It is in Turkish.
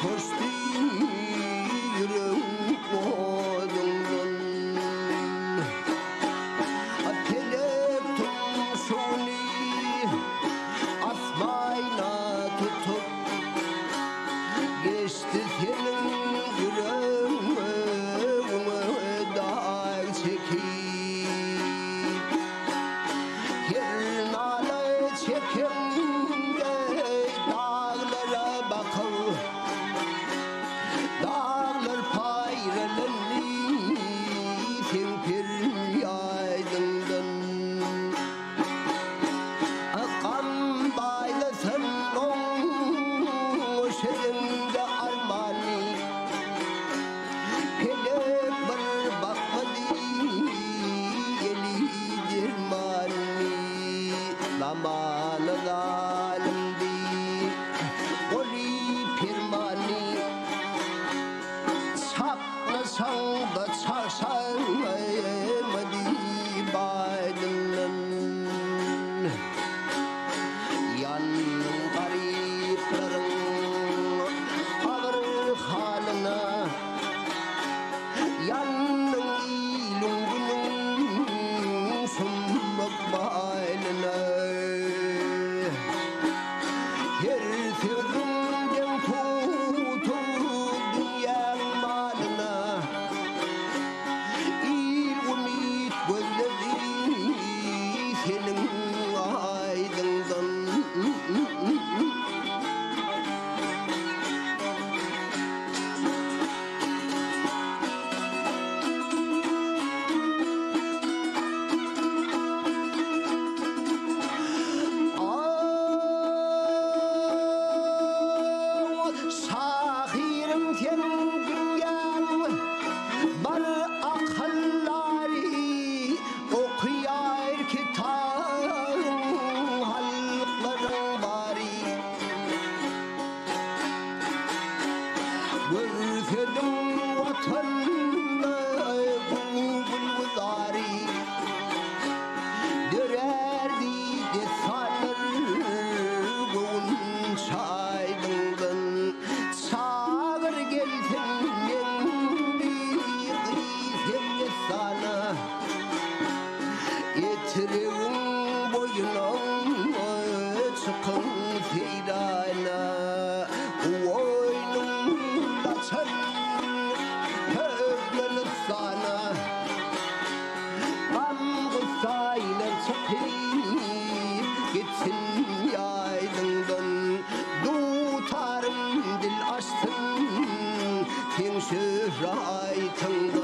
koştu yürüm odundan Atelep tumşuni asmayna tutup geçti senin yüreğime dağ çekip Yernale çekimde dağlara bakır Dağlar payrelendi tempir yaydından Akan baylasın o şerinde armani Pelek bir bakmadı yeli dirmani Zamanı zalimdi Oli pirmani Saklasan da çarşamadı baydının Yanın gariplerin ağır haline Yanın ilungunun sunmak baynına Her sevdiğinden tutup dünyanın malına İl ümit gözleri senin aydından Şahirim senin dünyan Bar akılları okuyar kitabın halkların bari Görsedim vatanına bulbulvari Dörerdi desanır boğun çaydından Çağır gelsin yendi sevgi sana Yetirin boyuna çıkın fiydana Oyununda çın köklenir sana Gamgısaylar çıkıp gitsin yaydından Dutarım dil açsın sen şöhraytın